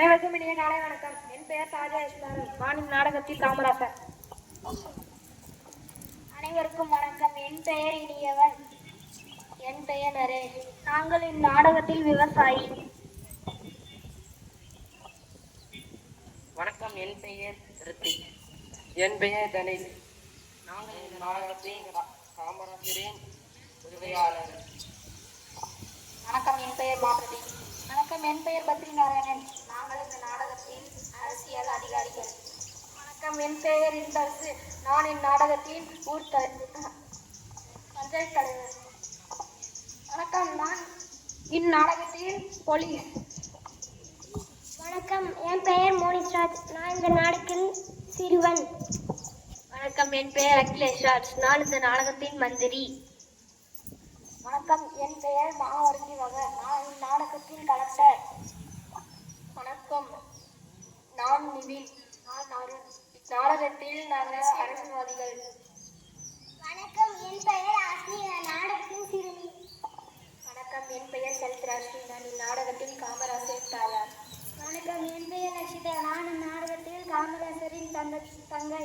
அனைவருக்கும் இனிய காலை வணக்கம். என் பெயர் தாஜா இஸ்மாயில். நான் இந்நாடகத்தில் காமராசர். அனைவருக்கும் வணக்கம். என் பெயர் இனியவன். என் பெயர் நரேஷ். நாங்கள் இந்நாடகத்தில் விவசாயி. வணக்கம். என் பெயர் ரித்திக். என் பெயர் தனில். நாங்கள் இந்த நாடகத்தின் காமராசரின் உதவியாளர். வணக்கம். என் பெயர் மாபதி. வணக்கம். என் பெயர் பத்ரி நாராயணன். நாங்கள் இந்த நாடகத்தின் அரசியல் அதிகாரிகள். வணக்கம். என் பெயர் இந்தரசு. நான் இந்நாடகத்தின் பஞ்சாயத்து தலைவர். வணக்கம். நான் இந்நாடகத்தின் போலீஸ். வணக்கம். என் பெயர் மோனிஸ்ராஜ். நான் இந்த நாடகத்தில் சிறுவன். வணக்கம். என் பெயர் அகிலேஷ் ராஜ். நான் இந்த நாடகத்தின் மந்திரி. வணக்கம். என் பெயர் மாவரசி மகன். நான் இந்நாடகத்தின் கலெக்டர். வணக்கம். நான் நிவின். நான் அருண். இந்நாடகத்தில் நாங்கள் அரசியல்வாதிகள். வணக்கம். என் பெயர் ஆஸ்மி. நாடகத்தின் சிறுமி. வணக்கம். என் பெயர் சல்த்ராஸ்ரீ. நான் இந்நாடகத்தின் காமராசரின் தாயார். வணக்கம். என் பெயர் லட்சிதா. நான் இந்நாடகத்தில் காமராசரின் தங்கை.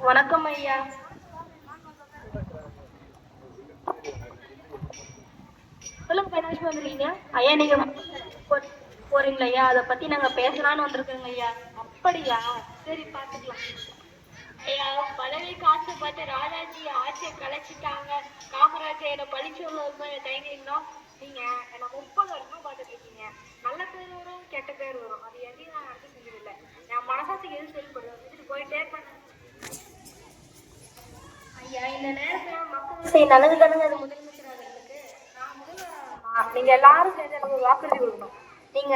வணக்கம் ஐயா. சொல்லுங்க, என்ன விஷயம் வந்துருக்கீங்க ஐயா? நீங்க போறீங்களா ஐயா? அதை பத்தி நாங்க பேசலாம்னு வந்திருக்கோங்க ஐயா. அப்படியா? சரி, பாத்துக்கலாம் ஐயா. பதவி காசு பார்த்து ராஜாஜி ஆட்சியை கலைச்சிட்டாங்க. காமராஜரை பழி சொல்ல தைரியம்னா நீங்க என்ன 30 வருஷமா பார்த்துட்டு இருக்கீங்க. நல்ல பேர் வரும், கெட்ட பேர் வரும். அது எதையும் நான் நடத்த செஞ்சதில்லை. என் மனசாத்துக்கு எது செயல்படுது வச்சுட்டு போயிட்டே இருப்பேன் ஐயா. இந்த நேரத்துல மக்கள் நல்லது தானுங்க அது முதலமைச்சராகிறதுக்கு. நான் முதல்வர். நீங்க எல்லாரும் சேர்ந்து எனக்கு ஒரு வாக்குறுதி கொடுக்கணும். நீங்க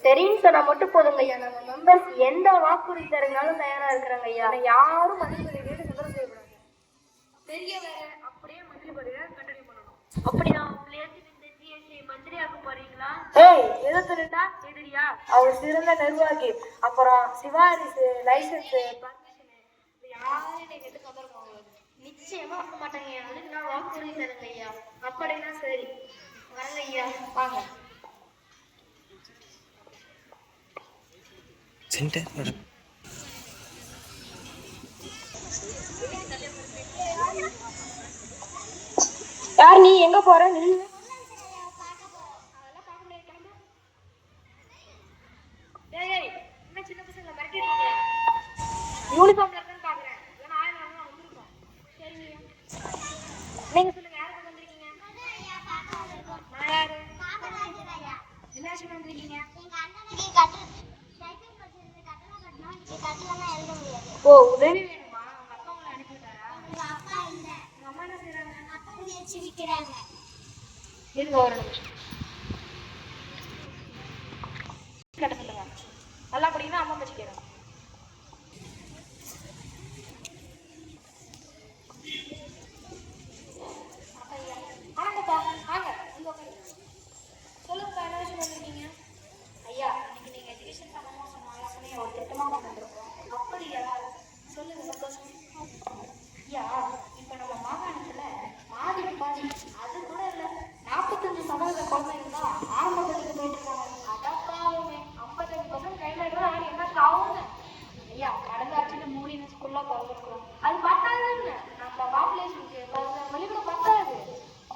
சரின்னு சொன்னா மட்டும் போதுங்க ஐயா. நம்ம மெம்பர்ஸ் எந்த வாக்குறுதி தரனாலும் தயாரா இருக்கிறாங்க ஐயா. யாரும் மந்திரி பதவியை சுதந்திரம் செய்யக்கூடாது. பெரிய வேலை அப்படியே மந்திரி பதவியை கண்டினியூ பண்ணணும். அப்படியா? மந்திரியாக்க போறீங்களா? எதிர்த்துட்டா எதிரியா? அவர் சிறந்த நிர்வாகி. அப்புறம் சிவாரிசு, லைசன்ஸ், பர்மிஷன் யாரும் நீங்க எடுத்து வந்துருக்கோம். நிச்சயமா ஆக மாட்டாங்க. அதுக்கு நான் வாக்குறுதி தருங்க ஐயா. அப்படின்னா சரி, வரங்க ஐயா. வாங்க. யார் நீ? எங்க போற? நில்லு. சின்ன பசங்க மிரட்டிட்டு யூனிஃபார்ம்ல இருக்கேன்னு பாக்குறேன். வந்திருக்கோம். சரிங்க. நீங்க சொல்லுங்க, யாருக்கு வந்திருக்கீங்க? நான் யாரு? என்ன விஷயம் வந்திருக்கீங்க? ஓ, உதவி வேணுமா? உங்க அப்பா உங்களை அனுப்பிவிட்டாரா? உங்க அம்மா என்ன செய்யறாங்க? இருங்க ஒரு நிமிஷம். கட்ட சொல்லுங்க. நல்லா படிக்கணும். அம்மா பச்சு கேட்கணும். சொல்லுங்க, என்ன விஷயம் வந்திருக்கீங்க? ஐயா, இன்னைக்கு நீங்க எஜுகேஷன் சம்பந்தமா சொன்ன ஆலோசனையை ஒரு திட்டமா கொண்டு வந்திருக்கோம். அப்படியா? சொல்லுங்க, சந்தோஷம். ஐயா, இப்ப நம்ம மாகாணத்துல பாதிக்கு பாதி, அது கூட இல்ல 45% குழந்தைங்க தான் ஆரம்ப பள்ளிக்கு போயிட்டு இருக்காங்க. அடப்பாவுமே 55% கையில இருந்தா என்ன ஆகுங்க? ஐயா, கடந்த ஆட்சியில 3 ஸ்கூல்ல திறந்துருக்கோம். அது பத்தாது. நம்ம பாப்புலேஷனுக்கு வெளிக்கூட பத்தாது.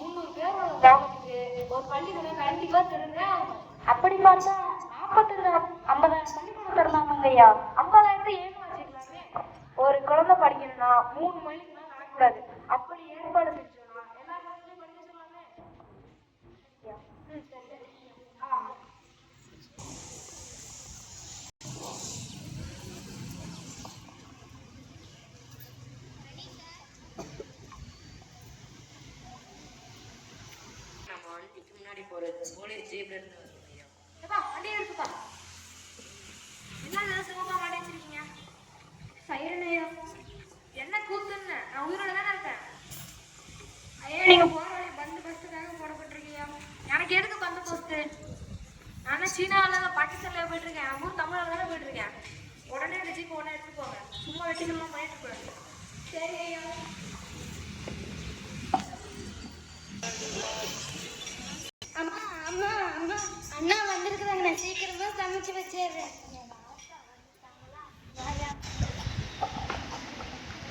300 பேர் கிராமத்துக்கு ஒரு பள்ளிக்கூடம் கண்டிப்பா திறந்தே ஆகும். அப்படி பார்த்தா 50,000 பள்ளிக்கூடம் திறந்தாங்க ஐயா. 50,000 ஏன் வச்சுக்கலாமே. ஒரு குழந்தை படிக்கணும்னா 3 மணிக்கு மேல நடக்கூடாது. அப்படி ஏற்பாடு செஞ்சோம்னா எல்லா குழந்தையும் படிக்க சொல்லலாமே. சரி. நம்ம முன்னாடி போறது போலீஸ் ஜீப்ல இருந்து வருது ஐயா. ஏப்பா வண்டியை எடுத்துப்பா. என்ன சிவப்பா மாட்டி வச்சிருக்கீங்க? சைரன் ஐயா. என்ன கூத்துன்னு? நான் உயிரோட தானே இருக்கேன். ஐயா நீங்க போற வழி பந்து பஸ்ட்டுக்காக போடப்பட்டிருக்கீங்க. எனக்கு எதுக்கு பந்து போஸ்ட்டு? நான் சீனாவில் பாகிஸ்தான்ல போயிட்டு இருக்கேன். ஊர் தமிழ்நாடு தானே போயிட்டு இருக்கேன். உடனே இந்த ஜீப் உடனே எடுத்துட்டு போங்க. சும்மா வெட்டிக்கலாம் பண்ணிட்டு போயிடுங்க. சரி ஐயா. அம்மா அம்மா அம்மா அண்ணா வந்திருக்குறாங்க. நான் சீக்கிரமா சமைச்சு வச்சிடுறேன்.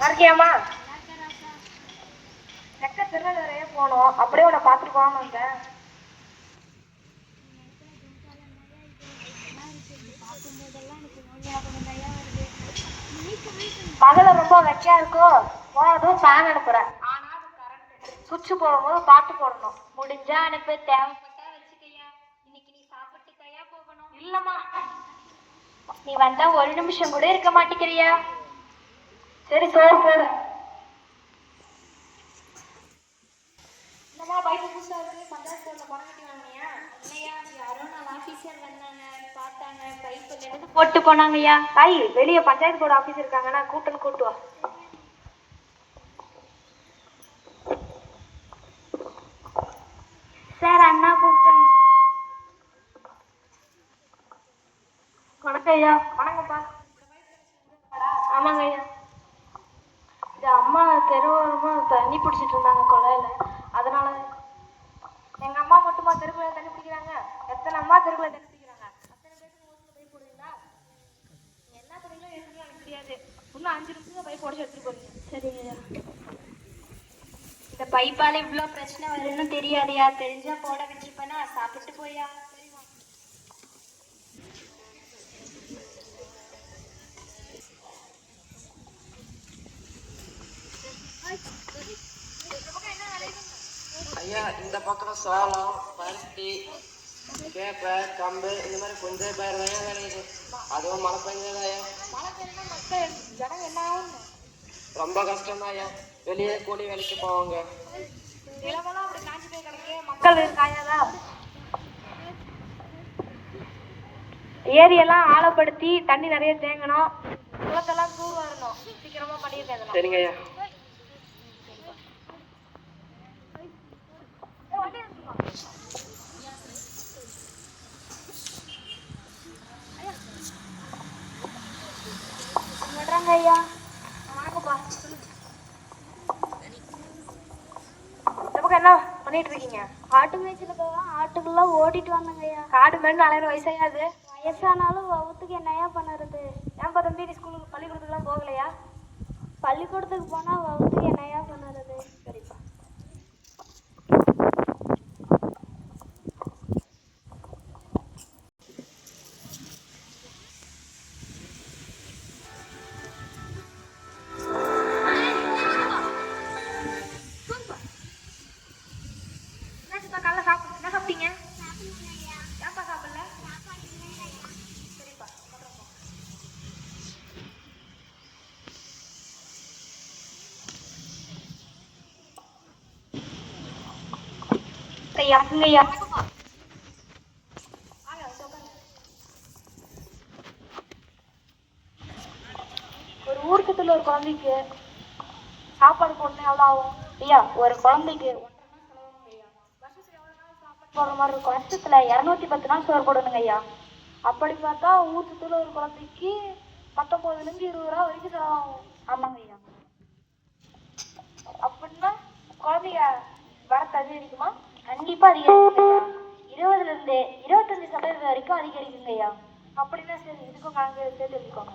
இருக்கியாம்மா? நெக்க திருநெல்வேலியே போனோம். அப்படியே உன்னை பார்த்துட்டு போகாம வந்தேன். பகல ரொம்ப வெக்கையா இருக்கோ போனதும் ஃபேன் அனுப்புறேன். ஆனா அது கரண்ட் சுவிட்ச் போடும்போது பாட்டு போடணும். முடிஞ்சா அனுப்பு, தேவைப்பட்டா வச்சுக்கையா. இன்னைக்கு நீ சாப்பிட்டுக்கையா போகணும். இல்லம்மா. நீ வந்தா ஒரு நிமிஷம் கூட இருக்க மாட்டேங்கிறியா? சரி சோறு போடு. என்னம்மா பைக்கு புதுசா இருக்கு? பஞ்சாயத்து போர்ட்ல பணம் கட்டி வாங்கினியா? இல்லையா, யாரோ நான் ஆபீசர் வந்தாங்க, பார்த்தாங்க, பைப்புல இருந்து போட்டு போனாங்கய்யா. தாய் வெளியே பஞ்சாயத்து போர்டு ஆபீஸ் இருக்காங்கன்னா கூட்டு வா. சார் அண்ணா கூப்பிட்டாங்க. வணக்கம் ஐயா. வணக்கம்ப்பா. ஆமாங்க ஐயா. இந்த அம்மா தெருவோரமா தண்ணி பிடிச்சிட்டு இருந்தாங்க கொலையில. அதனால எங்க அம்மா மட்டுமா தெருக்குள்ள தண்ணி பிடிக்கிறாங்க? எத்தனை அம்மா தெருக்குள்ள தண்ணி பிடிக்கிறாங்க? அத்தனை பேருக்கு ஓட்டுல பைப் போடுவீங்களா? என்ன பண்ணீங்களோ எனக்கு எனக்கு தெரியாது. இன்னும் 5 நிமிஷம் பைப் உடச்சு எடுத்துட்டு போறீங்க. சரிங்க ஐயா. இந்த பைப்பால இவ்வளோ பிரச்சனை வரும்னு தெரியாதையா? தெரிஞ்சா போட வச்சிருப்பேனா? சாப்பிட்டு போயா. ஐயா இந்த பக்கம் சோளம் பருத்தி கேப்பை கம்பு இந்த மாதிரி கொஞ்சம் பேர் தான் விளையுது. அதுவும் மழை பெஞ்சது ஐயா. மழை பெய்யுனா மக்கள் ஜனங்க என்ன ஆகும்? ரொம்ப கஷ்டம் தான் ஐயா. வெளியே கூலி வேலைக்கு போவாங்க. நிலமெல்லாம் அப்படி காஞ்சி போய் கிடக்கு. மக்கள் காயாதா? ஏரியெல்லாம் ஆழப்படுத்தி தண்ணி நிறைய தேங்கணும். குளத்தெல்லாம் தூர் வரணும். சீக்கிரமா பண்ணியிருக்கேன். சரிங்க ஐயா. விடுறாங்க ஐயா. வணக்கம்ப்பா. இந்த பக்கம் என்ன பண்ணிட்டு இருக்கீங்க? ஆட்டு மேய்ச்சல போவோம். ஆட்டுக்குள்ள ஓடிட்டு வந்தாங்க ஐயா. காடு மேடு அலையிற வயசாயாது. வயசானாலும் வகுத்துக்கு என்னையா பண்ணுறது? ஏன்பா தம்பி நீ ஸ்கூலுக்கு பள்ளிக்கூடத்துக்குலாம் போகலையா? பள்ளிக்கூடத்துக்கு போனா வகுத்துக்கு என்னையா பண்ணுறது? சரிப்பா. காலைல சாப்பிட்டு என்ன சாப்பிட்டீங்க? ஏன்பா சாப்பிடல? சரிப்பா. ஐயா ஐயா. ஒரு ஊருக்கு ஒரு குழந்தைக்கு சாப்பாடு போடணும் எவ்வளோ ஆகும்? ஐயா ஒரு குழந்தைக்கு 1.5 நாள் செலவாகும் ஐயா. வருஷத்துக்கு எவ்வளோ நாள் சாப்பாடு போடுற மாதிரி இருக்கும்? வருஷத்துல 210 நாள் சோறு போடணுங்க ஐயா. அப்படி பார்த்தா ஊருக்கு ஒரு குழந்தைக்கு 19 20 ரூபா வரைக்கும் செலவாகும். ஆமாங்க ஐயா. அப்படின்னா குழந்தைய வரத்து அதிகரிக்குமா? கண்டிப்பா அதிகரிக்கும். 20 to 25% வரைக்கும் அதிகரிக்குங்க ஐயா. அப்படின்னா சரி, இதுக்கும் நாங்கள் சேர்த்து எழுதிக்கோங்க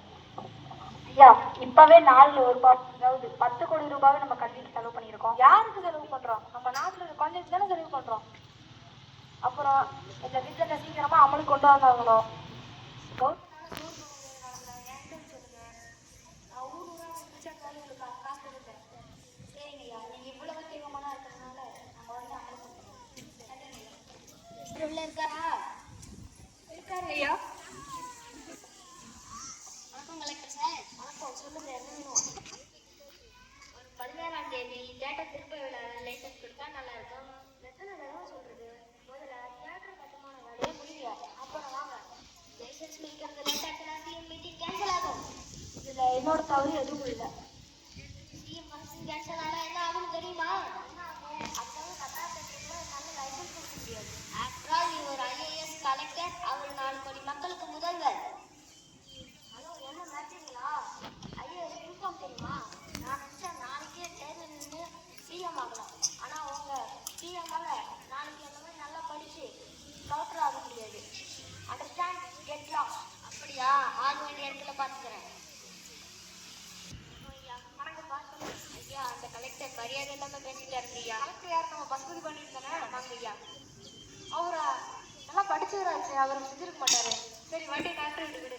ஐயா. இப்பவே 4 ரூபாய், அதாவது 10 கோடி ரூபாவை நம்ம கல்விக்கு செலவு பண்ணியிருக்கோம். யாருக்கு செலவு பண்றோம்? நம்ம நாட்டில் இருக்க குழந்தைக்கு தானே செலவு பண்றோம். அப்புறம் இந்த திட்டத்தை சீக்கிரமா அமலுக்கு கொண்டு வந்தாங்களோ. சரிங்க ஐயா. நீங்க இவ்வளவு தீவிரமான இருக்கிறதுனால நாங்கள் வந்து அமலுக்கு உள்ள இருக்காரா? இருக்காரு ஐயா. வணக்கம் கலெக்டர் சார். வணக்கம். சொல்லுங்க, என்ன வேணும்? ஒரு 17ஆம் தேதி டேட்டா திருப்ப லைசன்ஸ் கொடுத்தா நல்லா இருக்கும். எத்தனை தடவை சொல்றது? முதல்ல நம்மளோட தவறு எதுவும் இல்லை. சிஎம் ஃபங்க்ஷன் கேன்சல் ஆனால் என்ன ஆகும்னு தெரியுமா? அப்புறம் கட்டாயத்தில் நல்ல லைசன்ஸ் கொடுக்க முடியாது. ஆஃப்டர் ஆல் இவர் ஐஏஎஸ் கலெக்டர், அவர் 4 கோடி மக்களுக்கு முதல்வர். ஹலோ, என்ன மாட்டீங்களா? ஐஏஎஸ் இன்ஃபார்ம் தெரியுமா? நான் நினச்சேன் நாளைக்கே தேர்தல் நின்று சிஎம் ஆகலாம். ஆனால் அவங்க சிஎம்மால நாளைக்கு அந்த மாதிரி நல்லா படித்து கலெக்டர் ஆக முடியாது. அண்டர்ஸ்டாண்ட்? Get lost. அப்படியா? ஆக வேண்டிய இடத்துல பார்த்துக்கிறேன். ஐயா, அந்த கலெக்டர் மரியாதை இல்லாமல் பேசிட்டாரு ஐயா. கலெக்டர் யார்? நம்ம பசுபதி பண்ணிட்டு தானே? வாங்க ஐயா. அவரை நல்லா படிச்சவராச்சு, அவர் செஞ்சிருக்க மாட்டாரு. சரி, வண்டி கலெக்டர் விட்டு விடு.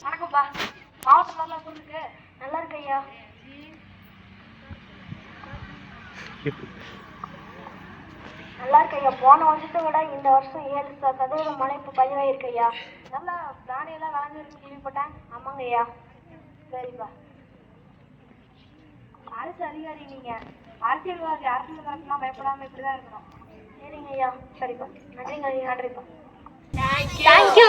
வணக்கம்ப்பா. மாவட்டம் நல்லா இருக்கு. நல்லா இருக்கு ஐயா. நல்லா இருக்கு ஐயா. போன வருஷத்தை விட இந்த வருஷம் 7% மழை இப்போ பதிவாயிருக்கு ஐயா. நல்லா தானியெல்லாம் விளைஞ்சிருக்கு கேள்விப்பட்டேன். ஆமாங்க ஐயா. சரிப்பா. அரசு அதிகாரி நீங்க, அரசியல்வாதி அரசியல்வாதிலாம் பயப்படாம இப்படிதான் இருக்கணும். சரிங்க ஐயா. சரிப்பா. நன்றிங்க ஐயா. நன்றிப்பா. தேங்க்யூ.